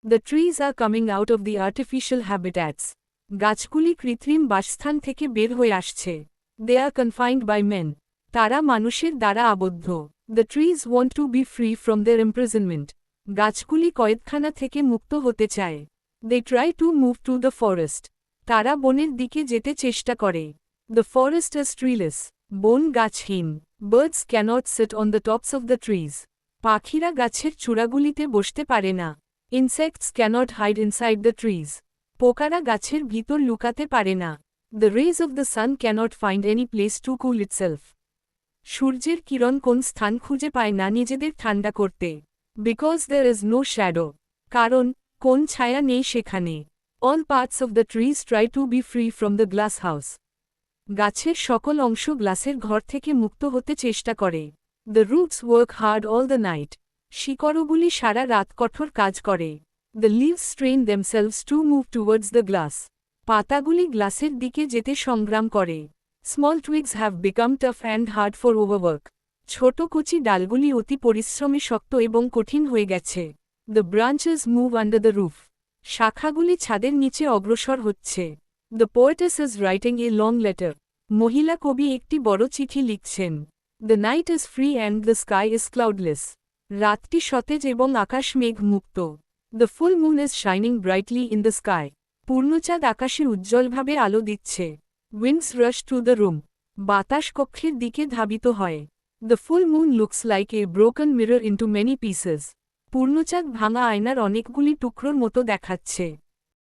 The trees are coming out of the artificial habitats. গাছগুলি কৃত্রিম বাসস্থান থেকে বের হয়ে আসছে। They are confined by men. তারা মানুষের দ্বারা আবদ্ধ। The trees want to be free from their imprisonment. গাছগুলি কয়েদখানা থেকে মুক্ত হতে চায়। They try to move to the forest. তারা বনের দিকে যেতে চেষ্টা করে। The forest is treeless. বন গাছহীন। Birds cannot sit on the tops of the trees. পাখিরা গাছের চূড়াগুলিতে বসতে পারে না। Insects cannot hide inside the trees. Pokhara গাছের ভিতর লুকাতে পারে না। The rays of the sun cannot find any place to cool itself. সূর্যের কিরণ কোন স্থান খুঁজে পায় না নিজেদের ঠান্ডা করতে। Because there is no shadow. কারণ কোন ছায়া নেই সেখানে। All parts of the trees try to be free from the glass house. গাছের সকল অংশ গ্লাসের ঘর থেকে মুক্ত হতে চেষ্টা করে। The roots work hard all the night. শিকড়গুলি সারা রাত কঠোর কাজ করে। The leaves strain themselves to move towards the glass. পাতাগুলি গ্লাসের দিকে যেতে সংগ্রাম করে। Small twigs have become tough and hard for overwork. ছোট কচি ডালগুলি অতি পরিশ্রমে শক্ত এবং কঠিন হয়ে গেছে। The branches move under the roof. শাখাগুলি ছাদের নিচে অগ্রসর হচ্ছে। The poetess is writing a long letter. মহিলা কবি একটি বড় চিঠি লিখছেন। The night is free and the sky is cloudless. রাতটি সতেজ এবং আকাশ মেঘ মুক্ত। The full moon is shining brightly in the sky. পূর্ণচাঁদ আকাশে উজ্জ্বলভাবে আলো দিচ্ছে। Winds rush to the room. বাতাস কক্ষের দিকে ধাবিত হয়। The full moon looks like a broken mirror into many pieces. পূর্ণচাঁদ ভাঙা আয়নার অনেকগুলি টুকরোর মতো দেখাচ্ছে।